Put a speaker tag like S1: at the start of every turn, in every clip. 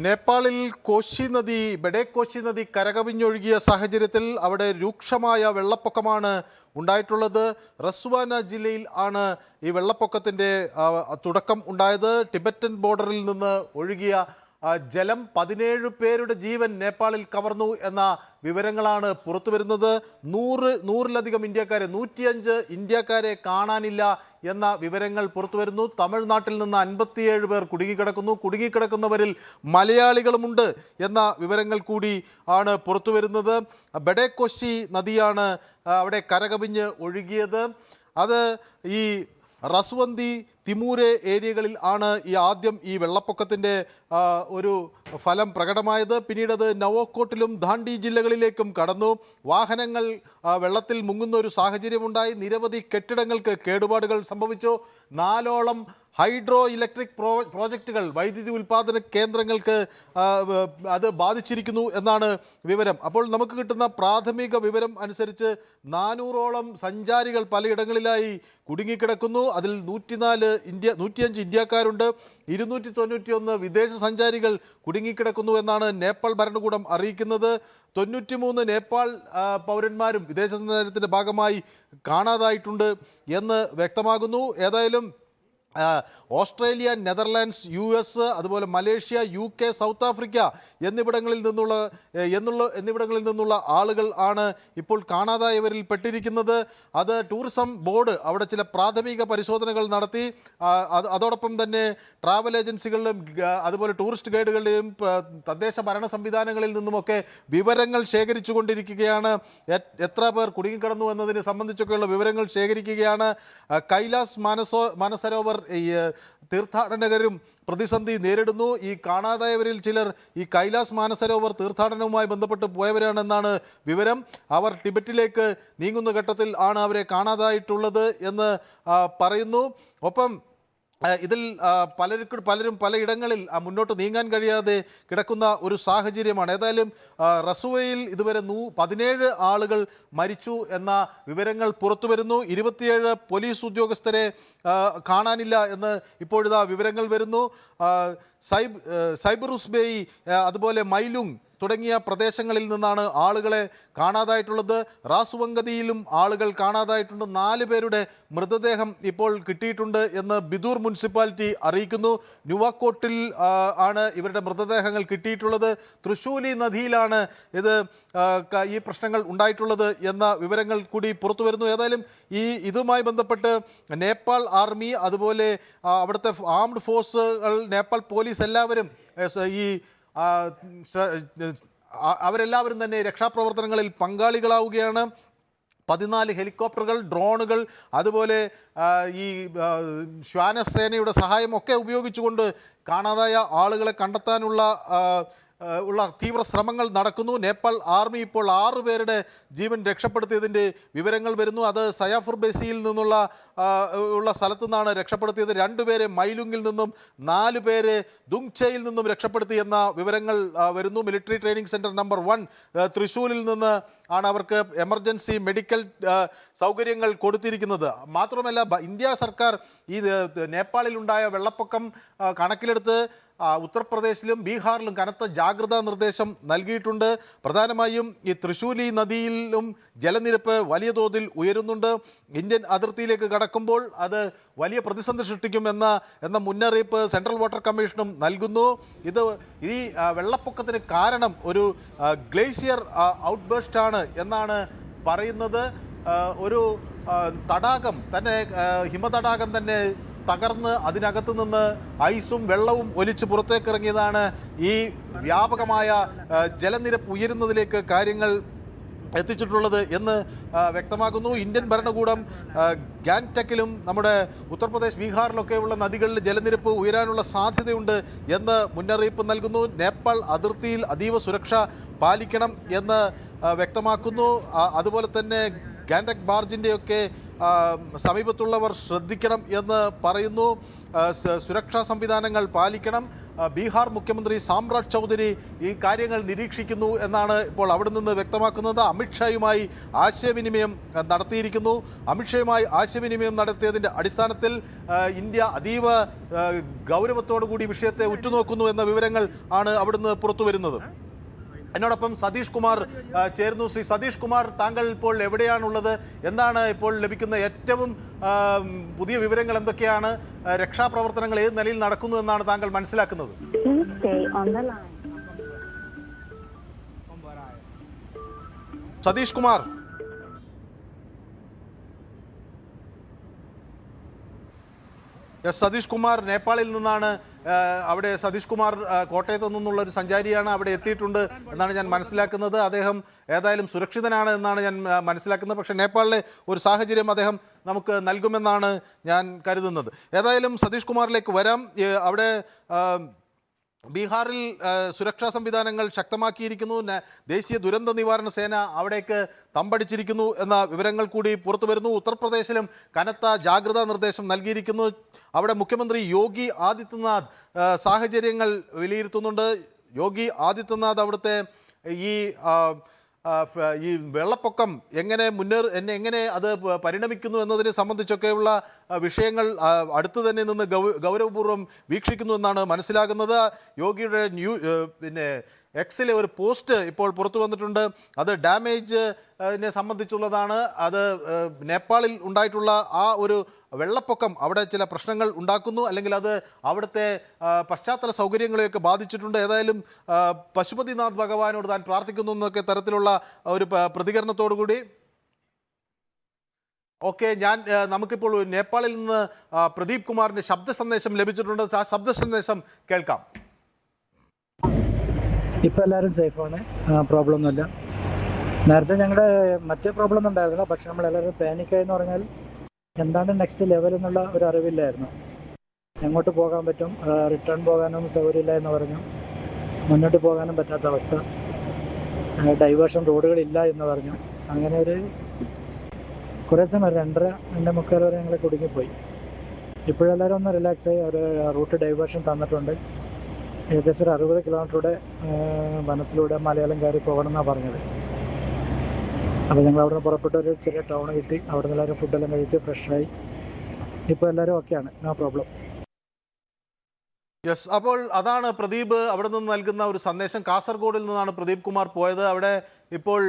S1: നേപ്പാളിൽ കോശി നദി ബഡേ നദി കരകവിഞ്ഞൊഴുകിയ സാഹചര്യത്തിൽ അവിടെ രൂക്ഷമായ വെള്ളപ്പൊക്കമാണ് ഉണ്ടായിട്ടുള്ളത്. റസ്വാന ജില്ലയിൽ ആണ് ഈ വെള്ളപ്പൊക്കത്തിൻ്റെ തുടക്കം ഉണ്ടായത്. ടിബറ്റൻ ബോർഡറിൽ നിന്ന് ഒഴുകിയ ജലം 17 പേരുടെ ജീവൻ നേപ്പാളിൽ കവർന്നു എന്ന വിവരങ്ങളാണ് പുറത്തു വരുന്നത്. നൂറിലധികം ഇന്ത്യക്കാരെ 105 ഇന്ത്യക്കാരെ കാണാനില്ല എന്ന വിവരങ്ങൾ പുറത്തു വരുന്നു. തമിഴ്നാട്ടിൽ നിന്ന് 57 പേർ കുടുങ്ങിക്കിടക്കുന്നു. കുടുങ്ങിക്കിടക്കുന്നവരിൽ മലയാളികളുമുണ്ട് എന്ന വിവരങ്ങൾ കൂടി ആണ് പുറത്തു വരുന്നത്. ബഡേക്കോശി നദിയാണ് അവിടെ കരകവിഞ്ഞ് ഒഴുകിയത്. അത് ഈ റസ്വന്തി തിമൂരെ ഏരിയകളിൽ ആണ് ആദ്യം ഈ വെള്ളപ്പൊക്കത്തിൻ്റെ ഒരു ഫലം പ്രകടമായത്. പിന്നീട് അത് നവോക്കോട്ടിലും ദാണ്ഡി ജില്ലകളിലേക്കും കടന്നു. വാഹനങ്ങൾ വെള്ളത്തിൽ മുങ്ങുന്ന ഒരു സാഹചര്യമുണ്ടായി. നിരവധി കെട്ടിടങ്ങൾക്ക് കേടുപാടുകൾ സംഭവിച്ചു. 4ഓളം ഹൈഡ്രോ ഇലക്ട്രിക് പ്രോജക്റ്റുകൾ, വൈദ്യുതി ഉൽപ്പാദന കേന്ദ്രങ്ങൾക്ക് അത് ബാധിച്ചിരിക്കുന്നു എന്നാണ് വിവരം. അപ്പോൾ നമുക്ക് കിട്ടുന്ന പ്രാഥമിക വിവരം അനുസരിച്ച് 400ഓളം സഞ്ചാരികൾ പലയിടങ്ങളിലായി കുടുങ്ങിക്കിടക്കുന്നു. അതിൽ 105 ഇന്ത്യക്കാരുണ്ട്. 291 വിദേശ സഞ്ചാരികൾ കുടുങ്ങിക്കിടക്കുന്നു എന്നാണ് നേപ്പാൾ ഭരണകൂടം അറിയിക്കുന്നത്. 93 നേപ്പാൾ പൗരന്മാരും വിദേശ സഞ്ചാരത്തിൻ്റെ ഭാഗമായി കാണാതായിട്ടുണ്ട് എന്ന് വ്യക്തമാകുന്നു. ഏതായാലും ഓസ്ട്രേലിയ, നെതർലാൻഡ്സ്, US, അതുപോലെ മലേഷ്യ, UK, സൗത്ത് ആഫ്രിക്ക എന്നിവിടങ്ങളിൽ നിന്നുള്ള ആളുകൾ ആണ് ഇപ്പോൾ കാണാതായവരിൽ പെട്ടിരിക്കുന്നത്. അത് ടൂറിസം ബോർഡ് അവിടെ ചില പ്രാഥമിക പരിശോധനകൾ നടത്തി. അതോടൊപ്പം തന്നെ ട്രാവൽ ഏജൻസികളിലും അതുപോലെ ടൂറിസ്റ്റ് ഗൈഡുകളുടെയും തദ്ദേശ ഭരണ സംവിധാനങ്ങളിൽ നിന്നുമൊക്കെ വിവരങ്ങൾ ശേഖരിച്ചു കൊണ്ടിരിക്കുകയാണ്. എത്ര പേർ കുടുങ്ങിക്കിടന്നു എന്നതിനെ സംബന്ധിച്ചൊക്കെയുള്ള വിവരങ്ങൾ ശേഖരിക്കുകയാണ്. കൈലാസ് മാനസരോവർ തീർത്ഥാടകരും പ്രതിസന്ധി നേരിടുന്നു. ഈ കാണാതായവരിൽ ചിലർ ഈ കൈലാസ് മാനസരോവർ തീർത്ഥാടനവുമായി ബന്ധപ്പെട്ട് പോയവരാണെന്നാണ് വിവരം. അവർ ടിബറ്റിലേക്ക് നീങ്ങുന്ന ഘട്ടത്തിൽ ആണ് അവരെ കാണാതായിട്ടുള്ളത് എന്ന് പറയുന്നു. ഒപ്പം ഇതിൽ പലരും പലയിടങ്ങളിൽ മുന്നോട്ട് നീങ്ങാൻ കഴിയാതെ കിടക്കുന്ന ഒരു സാഹചര്യമാണ്. ഏതായാലും റസുവയിൽ ഇതുവരെ 17 ആളുകൾ മരിച്ചു എന്ന വിവരങ്ങൾ പുറത്തു വരുന്നു. 27 പോലീസ് ഉദ്യോഗസ്ഥരെ കാണാനില്ല എന്ന് ഇപ്പോഴിതാ വിവരങ്ങൾ വരുന്നു. സൈബറുസ്ബേയി, അതുപോലെ മൈലുങ് തുടങ്ങിയ പ്രദേശങ്ങളിൽ നിന്നാണ് ആളുകളെ കാണാതായിട്ടുള്ളത്. റാസുവങ്കതിയിലും ആളുകൾ കാണാതായിട്ടുണ്ട്. 4 പേരുടെ മൃതദേഹം ഇപ്പോൾ കിട്ടിയിട്ടുണ്ട് എന്ന് ബിദൂർ മുനിസിപ്പാലിറ്റി അറിയിക്കുന്നു. നുവാക്കോട്ടിൽ ആണ് ഇവരുടെ മൃതദേഹങ്ങൾ കിട്ടിയിട്ടുള്ളത്. തൃശൂലി നദിയിലാണ് ഈ പ്രശ്നങ്ങൾ ഉണ്ടായിട്ടുള്ളത് എന്ന വിവരങ്ങൾ കൂടി പുറത്തു വരുന്നു. ഏതായാലും ഇതുമായി ബന്ധപ്പെട്ട് നേപ്പാൾ ആർമി, അതുപോലെ അവിടുത്തെ ആംഡ് ഫോഴ്സുകൾ, നേപ്പാൾ പോലീസ് എല്ലാവരും അവരെല്ലാവരും തന്നെ രക്ഷാപ്രവർത്തനങ്ങളിൽ പങ്കാളികളാവുകയാണ്. 14 ഹെലികോപ്റ്ററുകൾ, ഡ്രോണുകൾ, അതുപോലെ ഈ ശ്വാനസേനയുടെ സഹായമൊക്കെ ഉപയോഗിച്ചുകൊണ്ട് കാണാതായ ആളുകളെ കണ്ടെത്താനുള്ള തീവ്ര ശ്രമങ്ങൾ നടക്കുന്നു. നേപ്പാൾ ആർമി ഇപ്പോൾ 6 പേരുടെ ജീവൻ രക്ഷപ്പെടുത്തിയതിൻ്റെ വിവരങ്ങൾ വരുന്നു. അത് സയാഫുർ ബേസിയിൽ നിന്നുള്ള സ്ഥലത്തു നിന്നാണ് രക്ഷപ്പെടുത്തിയത്. 2 പേരെ മൈലുങ്ങിൽ നിന്നും 4 പേരെ ദുങ്ചയിൽ നിന്നും രക്ഷപ്പെടുത്തി എന്ന വിവരങ്ങൾ വരുന്നു. മിലിറ്ററി ട്രെയിനിങ് സെൻറ്റർ നമ്പർ 1 തൃശ്ശൂരിൽ നിന്ന് ആണ് അവർക്ക് എമർജൻസി മെഡിക്കൽ സൗകര്യങ്ങൾ കൊടുത്തിരിക്കുന്നത്. മാത്രമല്ല, ഇന്ത്യ സർക്കാർ ഈ നേപ്പാളിലുണ്ടായ വെള്ളപ്പൊക്കം കണക്കിലെടുത്ത് ഉത്തർപ്രദേശിലും ബീഹാറിലും കനത്ത ജാഗ്രതാ നിർദ്ദേശം നൽകിയിട്ടുണ്ട്. പ്രധാനമായും ഈ തൃശൂലി നദിയിലും ജലനിരപ്പ് വലിയ തോതിൽ ഉയരുന്നുണ്ട്. ഇന്ത്യൻ അതിർത്തിയിലേക്ക് കടക്കുമ്പോൾ അത് വലിയ പ്രതിസന്ധി സൃഷ്ടിക്കും എന്ന മുന്നറിയിപ്പ് സെൻട്രൽ വാട്ടർ കമ്മീഷനും നൽകുന്നു. ഈ വെള്ളപ്പൊക്കത്തിന് കാരണം ഒരു ഗ്ലേസിയർ ഔട്ട്ബേസ്റ്റ് ആണ് എന്നാണ് പറയുന്നത്. ഒരു തടാകം തന്നെ, ഹിമതടാകം തന്നെ തകർന്ന് അതിനകത്ത് നിന്ന് ഐസും വെള്ളവും ഒലിച്ച് പുറത്തേക്കിറങ്ങിയതാണ് ഈ വ്യാപകമായ ജലനിരപ്പ് ഉയരുന്നതിലേക്ക് കാര്യങ്ങൾ എത്തിച്ചിട്ടുള്ളത് എന്ന് വ്യക്തമാകുന്നു. ഇന്ത്യൻ ഭരണകൂടം ഗാൻടക്കിലും നമ്മുടെ ഉത്തർപ്രദേശ്, ബീഹാറിലൊക്കെയുള്ള നദികളിൽ ജലനിരപ്പ് ഉയരാനുള്ള സാധ്യതയുണ്ട് എന്ന് മുന്നറിയിപ്പ് നൽകുന്നു. നേപ്പാൾ അതിർത്തിയിൽ അതീവ സുരക്ഷ പാലിക്കണം എന്ന് വ്യക്തമാക്കുന്നു. അതുപോലെ തന്നെ ഗാൻടക് ബാർജിൻ്റെയൊക്കെ സമീപത്തുള്ളവർ ശ്രദ്ധിക്കണം എന്ന് പറയുന്നു. സുരക്ഷാ സംവിധാനങ്ങൾ പാലിക്കണം. ബീഹാർ മുഖ്യമന്ത്രി സാമ്രാജ് ചൗധരി ഈ കാര്യങ്ങൾ നിരീക്ഷിക്കുന്നു എന്നാണ് ഇപ്പോൾ അവിടെ നിന്ന് വ്യക്തമാക്കുന്നത്. അമിത്ഷായുമായി ആശയവിനിമയം നടത്തിയിരിക്കുന്നു. അമിത്ഷായുമായി ആശയവിനിമയം നടത്തിയതിൻ്റെ അടിസ്ഥാനത്തിൽ ഇന്ത്യ അതീവ ഗൗരവത്തോടു കൂടി വിഷയത്തെ ഉറ്റുനോക്കുന്നു എന്ന വിവരങ്ങൾ ആണ് അവിടുന്ന് പുറത്തു വരുന്നത്. എന്നോടൊപ്പം സതീഷ് കുമാർ ചേർന്നു. ശ്രീ സതീഷ് കുമാർ, താങ്കൾ ഇപ്പോൾ എവിടെയാണുള്ളത്? എന്താണ് ഇപ്പോൾ ലഭിക്കുന്ന ഏറ്റവും പുതിയ വിവരങ്ങൾ? എന്തൊക്കെയാണ്? രക്ഷാപ്രവർത്തനങ്ങൾ ഏത് നിലയിൽ നടക്കുന്നു എന്നാണ് താങ്കൾ മനസ്സിലാക്കുന്നത്? സതീഷ് കുമാർ, സതീഷ് കുമാർ നേപ്പാളിൽ നിന്നാണ്. അവിടെ സതീഷ് കുമാർ കോട്ടയത്ത് നിന്നുള്ള ഒരു സഞ്ചാരിയാണ്, അവിടെ എത്തിയിട്ടുണ്ട് എന്നാണ് ഞാൻ മനസ്സിലാക്കുന്നത്. അദ്ദേഹം ഏതായാലും സുരക്ഷിതനാണ് എന്നാണ് ഞാൻ മനസ്സിലാക്കുന്നത്. പക്ഷേ നേപ്പാളിലെ ഒരു സാഹചര്യം അദ്ദേഹം നമുക്ക് നൽകുമെന്നാണ് ഞാൻ കരുതുന്നത്. ഏതായാലും സതീഷ് കുമാറിലേക്ക് വരാം. അവിടെ ബീഹാറിൽ സുരക്ഷാ സംവിധാനങ്ങൾ ശക്തമാക്കിയിരിക്കുന്നു. ദേശീയ ദുരന്ത നിവാരണ സേന അവിടേക്ക് തമ്പടിച്ചിരിക്കുന്നു എന്ന വിവരങ്ങൾ കൂടി പുറത്തു വരുന്നു. ഉത്തർപ്രദേശിലും കനത്ത ജാഗ്രതാ നിർദ്ദേശം നൽകിയിരിക്കുന്നു. അവിടെ മുഖ്യമന്ത്രി യോഗി ആദിത്യനാഥ് സാഹചര്യങ്ങൾ വിലയിരുത്തുന്നുണ്ട്. യോഗി ആദിത്യനാഥ് അവിടുത്തെ ഈ വെള്ളപ്പൊക്കം എങ്ങനെ അത് പരിണമിക്കുന്നു എന്നതിനെ സംബന്ധിച്ചൊക്കെയുള്ള വിഷയങ്ങൾ അടുത്ത് തന്നെ നിന്ന് ഗൗരവപൂർവ്വം വീക്ഷിക്കുന്നു എന്നാണ് മനസ്സിലാകുന്നത്. യോഗിയുടെ എക്സിലെ ഒരു പോസ്റ്റ് ഇപ്പോൾ പുറത്തു വന്നിട്ടുണ്ട്. അത് ഡാമേജിനെ സംബന്ധിച്ചുള്ളതാണ്. അത് നേപ്പാളിൽ ഉണ്ടായിട്ടുള്ള ആ ഒരു വെള്ളപ്പൊക്കം അവിടെ ചില പ്രശ്നങ്ങൾ ഉണ്ടാക്കുന്നു, അല്ലെങ്കിൽ അത് അവിടുത്തെ പശ്ചാത്തല സൗകര്യങ്ങളെയൊക്കെ ബാധിച്ചിട്ടുണ്ട്. ഏതായാലും പശുപതിനാഥ് ഭഗവാനോട് താൻ പ്രാർത്ഥിക്കുന്നു എന്നൊക്കെ തരത്തിലുള്ള ഒരു പ്രതികരണത്തോടു കൂടി. ഓക്കെ, നമുക്കിപ്പോൾ നേപ്പാളിൽ നിന്ന് പ്രദീപ് കുമാറിൻ്റെ ശബ്ദ സന്ദേശം ലഭിച്ചിട്ടുണ്ട്. ആ ശബ്ദ സന്ദേശം കേൾക്കാം.
S2: ഇപ്പോൾ എല്ലാവരും സേഫാണ്, പ്രോബ്ലം ഒന്നുമില്ല. നേരത്തെ ഞങ്ങളുടെ മറ്റേ പ്രോബ്ലം ഒന്നും ഉണ്ടായിരുന്നില്ല. പക്ഷെ നമ്മളെല്ലാവരും പാനിക്കായി എന്ന് പറഞ്ഞാൽ എന്താണ് നെക്സ്റ്റ് ലെവൽ എന്നുള്ള ഒരു അറിവില്ലായിരുന്നു. എങ്ങോട്ട് പോകാൻ പറ്റും, റിട്ടേൺ പോകാനും സൗകര്യമില്ല എന്ന് പറഞ്ഞു. മുന്നോട്ട് പോകാനും പറ്റാത്ത അവസ്ഥ, ഡൈവേർഷൻ റോഡുകളില്ല എന്ന് പറഞ്ഞു. അങ്ങനെ ഒരു കുറേ സമയം 2:30 വരെ ഞങ്ങൾ കുടുങ്ങിപ്പോയി. ഇപ്പോഴെല്ലാവരും ഒന്ന് റിലാക്സ് ആയി. ഒരു റൂട്ട് ഡൈവേർഷൻ തന്നിട്ടുണ്ട്. ഏകദേശം 60 കിലോമീറ്ററുടെ വനത്തിലൂടെ മലയാളം കയറി പോകണമെന്നാണ് പറഞ്ഞത്. അപ്പോൾ ഞങ്ങൾ അവിടെ നിന്ന് പുറപ്പെട്ട ഒരു ചെറിയ ടൗൺ കിട്ടി. അവിടെ നിന്ന് എല്ലാവരും ഫുഡെല്ലാം കഴിച്ച് ഫ്രഷായി. ഇപ്പോൾ എല്ലാവരും ഓക്കെയാണ്, നോ പ്രോബ്ലം.
S1: യെസ്, അപ്പോൾ അതാണ് പ്രദീപ് അവിടെ നിന്ന് നൽകുന്ന ഒരു സന്ദേശം. കാസർഗോഡിൽ നിന്നാണ് പ്രദീപ് കുമാർ പോയത്. അവിടെ ഇപ്പോൾ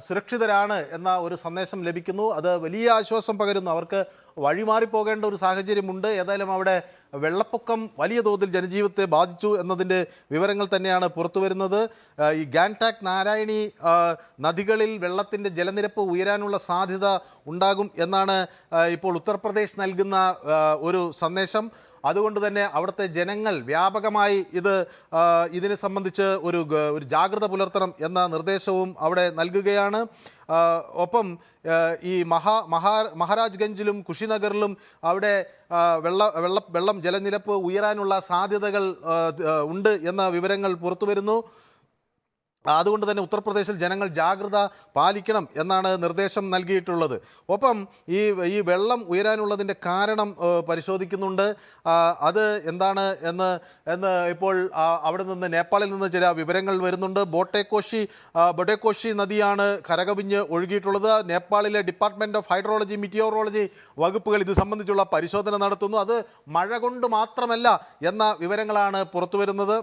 S1: സുരക്ഷിതരാണ് എന്ന ഒരു സന്ദേശം ലഭിക്കുന്നു. അത് വലിയ ആശ്വാസം പകരുന്നു. അവർക്ക് വഴിമാറി പോകേണ്ട ഒരു സാഹചര്യമുണ്ട്. ഏതായാലും അവിടെ വെള്ളപ്പൊക്കം വലിയ തോതിൽ ജനജീവിതത്തെ ബാധിച്ചു എന്നതിൻ്റെ വിവരങ്ങൾ തന്നെയാണ് പുറത്തു വരുന്നത്. ഈ ഗാൻടാക്, നാരായണി നദികളിൽ വെള്ളത്തിൻ്റെ ജലനിരപ്പ് ഉയരാനുള്ള സാധ്യത ഉണ്ടാകും എന്നാണ് ഇപ്പോൾ ഉത്തർപ്രദേശ് നൽകുന്ന ഒരു സന്ദേശം. അതുകൊണ്ട് തന്നെ അവിടുത്തെ ജനങ്ങൾ വ്യാപകമായി ഇതിനെ സംബന്ധിച്ച് ഒരു ജാഗ്രത പുലർത്തണം എന്ന നിർദ്ദേശവും അവിടെ നൽകുകയാണ്. ഒപ്പം ഈ മഹാരാജ്ഗഞ്ചിലും കുഷിനഗറിലും അവിടെ വെള്ളം ജലനിരപ്പ് ഉയരാനുള്ള സാധ്യതകൾ ഉണ്ട് എന്ന വിവരങ്ങൾ പുറത്തു വരുന്നു. അതുകൊണ്ട് തന്നെ ഉത്തർപ്രദേശിൽ ജനങ്ങൾ ജാഗ്രത പാലിക്കണം എന്നാണ് നിർദ്ദേശം നൽകിയിട്ടുള്ളത്. ഒപ്പം ഈ വെള്ളം ഉയരാനുള്ളതിൻ്റെ കാരണം പരിശോധിക്കുന്നുണ്ട്. അത് എന്താണ് എന്ന് ഇപ്പോൾ അവിടെ നിന്ന് നേപ്പാളിൽ നിന്ന് ചില വിവരങ്ങൾ വരുന്നുണ്ട്. ബൊഡേക്കോഷി നദിയാണ് കരകവിഞ്ഞ് ഒഴുകിയിട്ടുള്ളത്. നേപ്പാളിലെ ഡിപ്പാർട്ട്മെൻറ്റ് ഓഫ് ഹൈഡ്രോളജി, മിറ്റിയോറോളജി വകുപ്പുകൾ ഇത് സംബന്ധിച്ചുള്ള പരിശോധന നടത്തുന്നു. അത് മഴ കൊണ്ട് മാത്രമല്ല എന്ന വിവരങ്ങളാണ് പുറത്തു വരുന്നത്.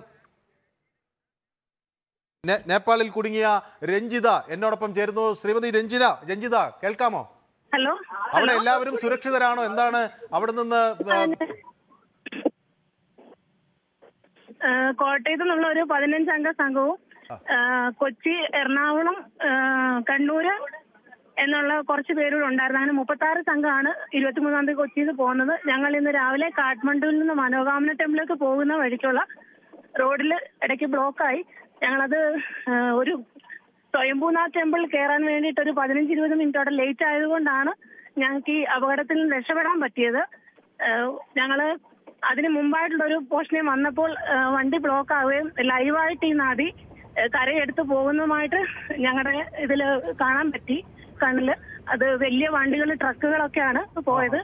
S1: നേപ്പാളിൽ കുടുങ്ങിയ രഞ്ജിത എന്നോടൊപ്പം ചേരുന്നു. ശ്രീമതി രഞ്ജിത കേൾക്കാമോ?
S3: ഹലോ,
S1: അവിടെ എല്ലാവരും സുരക്ഷിതരാണോ? എന്താണ് അവിടെ നിന്ന്?
S3: കോട്ടയത്ത് നിന്നുള്ള ഒരു 15 അംഗ സംഘവും കൊച്ചി, എറണാകുളം, കണ്ണൂര് എന്നുള്ള കുറച്ച് പേരൂടെ ഉണ്ടായിരുന്നു. അങ്ങനെ 36 സംഘമാണ് 23-ാം തീയതി കൊച്ചിയിൽ നിന്ന് പോകുന്നത്. ഞങ്ങൾ ഇന്ന് രാവിലെ കാഠ്മണ്ഡുവിൽ നിന്ന് മനോകാമന ടെമ്പിളിലേക്ക് പോകുന്ന വഴിക്കുള്ള റോഡിൽ ഇടയ്ക്ക് ബ്ലോക്കായി. ഞങ്ങളത് ഒരു സ്വയംഭൂനാഥ് ടെമ്പിൾ കയറാൻ വേണ്ടിയിട്ട് ഒരു 15-20 മിനിറ്റോടെ ലേറ്റ് ആയതുകൊണ്ടാണ് ഞങ്ങൾക്ക് ഈ അപകടത്തിൽ നിന്ന് രക്ഷപ്പെടാൻ പറ്റിയത്. ഞങ്ങള് അതിന് മുമ്പായിട്ടുള്ള ഒരു പോർഷനിൽ വന്നപ്പോൾ വണ്ടി ബ്ലോക്ക് ആവുകയും ലൈവായിട്ട് ഈ നദി കരയെടുത്ത് പോകുന്നതുമായിട്ട് ഞങ്ങളുടെ ഇതിൽ കാണാൻ പറ്റി കണ്ണില്. അത് വലിയ വണ്ടികൾ, ട്രക്കുകളൊക്കെയാണ് പോയത്.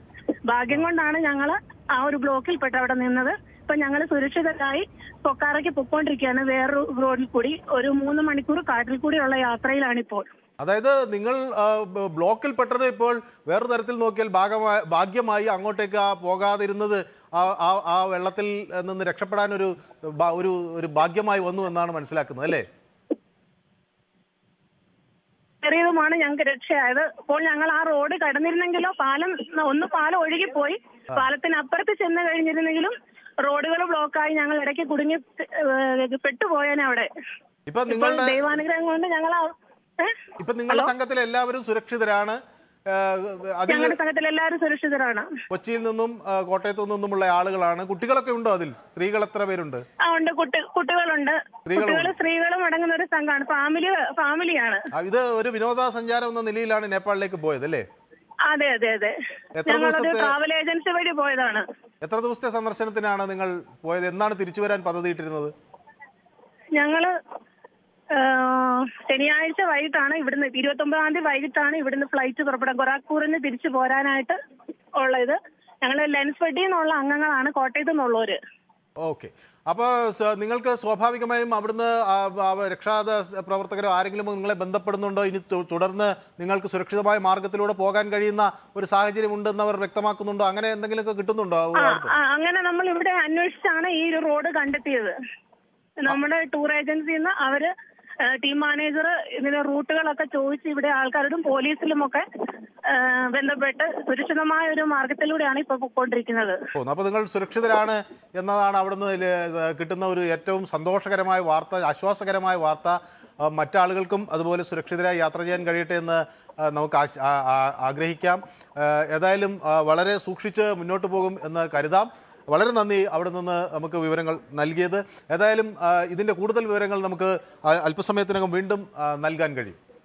S3: ഭാഗ്യം കൊണ്ടാണ് ഞങ്ങൾ ആ ഒരു ബ്ലോക്കിൽപ്പെട്ട് അവിടെ നിന്നത്. ഇപ്പൊ ഞങ്ങൾ സുരക്ഷിതരായി പൊക്കാറയ്ക്ക് പൊക്കോണ്ടിരിക്കുകയാണ്. വേറൊരു റോഡിൽ കൂടി ഒരു 3 മണിക്കൂർ കാട്ടിൽ കൂടിയുള്ള യാത്രയിലാണിപ്പോൾ.
S1: അതായത് നിങ്ങൾ ബ്ലോക്കിൽ പെട്ടത് ഇപ്പോൾ വേറൊരു തരത്തിൽ നോക്കിയാൽ ഭാഗ്യമായി അങ്ങോട്ടേക്ക് പോകാതിരുന്നത് ആ വെള്ളത്തിൽ നിന്ന് രക്ഷപ്പെടാൻ ഒരു ഭാഗ്യമായി വന്നു എന്നാണ് മനസ്സിലാക്കുന്നത്, അല്ലേ?
S3: ചെറിയതുമാണ് ഞങ്ങൾക്ക് രക്ഷയായത്. അപ്പോൾ ഞങ്ങൾ ആ റോഡ് കടന്നിരുന്നെങ്കിലോ, പാലം ഒഴുകിപ്പോയി, പാലത്തിനപ്പുറത്ത് ചെന്ന് കഴിഞ്ഞിരുന്നെങ്കിലും റോഡുകൾ ബ്ലോക്കായി ഞങ്ങൾ ഇടയ്ക്ക് കുടുങ്ങി പെട്ടുപോയേനെ അവിടെ.
S1: ഇപ്പൊ നിങ്ങളുടെ
S3: ദൈവാനുഗ്രഹം കൊണ്ട് ഞങ്ങൾ
S1: ഇപ്പൊ നിങ്ങളുടെ സംഘത്തിൽ എല്ലാവരും സുരക്ഷിതരാണ്?
S3: ഞങ്ങളുടെ സംഘത്തിൽ എല്ലാവരും സുരക്ഷിതരാണ്.
S1: കൊച്ചിയിൽ നിന്നും കോട്ടയത്തു നിന്നുമുള്ള ആളുകളാണ്. കുട്ടികളൊക്കെ ഉണ്ടോ അതിൽ? സ്ത്രീകൾ എത്ര പേരുണ്ട്?
S3: ഉണ്ട്, കുട്ടികളുണ്ട്. കുട്ടികളും സ്ത്രീകളും അടങ്ങുന്ന ഒരു സംഘമാണ്. ഫാമിലിയാണ്.
S1: ഇത് ഒരു വിനോദസഞ്ചാരം എന്ന നിലയിലാണ് നേപ്പാളിലേക്ക് പോയത്, അല്ലേ?
S3: അതെ അതെ അതെ. ഞങ്ങളത് ട്രാവൽ ഏജൻസി വഴി പോയതാണ്.
S1: എത്ര ദിവസത്തെ സന്ദർശനത്തിനാണ് നിങ്ങൾ പോയത്? എന്നാണ് തിരിച്ചു വരാൻ പദ്ധതിയിട്ടിരുന്നത്?
S3: ഞങ്ങള് ശനിയാഴ്ച വൈകിട്ടാണ് ഇവിടുന്ന്, 29-ാം തീയതി വൈകിട്ടാണ് ഇവിടുന്ന് ഫ്ലൈറ്റ് പുറപ്പെടാൻ ഗോരഖ്പൂരിന് തിരിച്ചു പോരാനായിട്ട് ഉള്ളത്. ഞങ്ങള് ലെൻസ്ഫെഡിൽ നിന്നുള്ള അംഗങ്ങളാണ്, കോട്ടയത്ത് നിന്നുള്ളവര്.
S1: ഓക്കെ. അപ്പോൾ നിങ്ങൾക്ക് സ്വാഭാവികമായും അവിടുന്ന് രക്ഷാ പ്രവർത്തകരോ ആരെങ്കിലും നിങ്ങളെ ബന്ധപ്പെടുന്നുണ്ടോ? ഇനി തുടർന്ന് നിങ്ങൾക്ക് സുരക്ഷിതമായ മാർഗത്തിലൂടെ പോകാൻ കഴിയുന്ന ഒരു സാഹചര്യം ഉണ്ടെന്ന് അവർ വ്യക്തമാക്കുന്നുണ്ടോ? അങ്ങനെ എന്തെങ്കിലുമൊക്കെ കിട്ടുന്നുണ്ടോ?
S3: അങ്ങനെ നമ്മൾ ഇവിടെ അന്വേഷിച്ചാണ് ഈ ഒരു റോഡ് കണ്ടെത്തിയത്. നമ്മുടെ ടൂർ ഏജൻസിയിൽ നിന്ന് അവര് ടീം മാനേജർ ഇതിന്റെ റൂട്ടുകളൊക്കെ ചോദിച്ച് ഇവിടെ ആൾക്കാരോടും പോലീസിലുമൊക്കെ ബന്ധപ്പെട്ട് സുരക്ഷിതമായ ഒരു മാർഗത്തിലൂടെയാണ് ഇപ്പൊ പൊയ്ക്കൊണ്ടിരിക്കുന്നത്.
S1: അപ്പൊ നിങ്ങൾ സുരക്ഷിതരാണ് എന്നതാണ് അവിടുന്ന് കിട്ടുന്ന ഒരു ഏറ്റവും സന്തോഷകരമായ വാർത്ത, ആശ്വാസകരമായ വാർത്ത. മറ്റാളുകൾക്കും അതുപോലെ സുരക്ഷിതരായി യാത്ര ചെയ്യാൻ കഴിയട്ടെ എന്ന് നമുക്ക് ആഗ്രഹിക്കാം. ഏതായാലും വളരെ സൂക്ഷിച്ച് മുന്നോട്ട് പോകും എന്ന് കരുതാം. വളരെ നന്ദി അവിടെ നിന്ന് നമുക്ക് വിവരങ്ങൾ നൽകിയത്. ഏതായാലും ഇതിൻ്റെ കൂടുതൽ വിവരങ്ങൾ നമുക്ക് അല്പസമയത്തിനകം വീണ്ടും നൽകാൻ കഴിയും.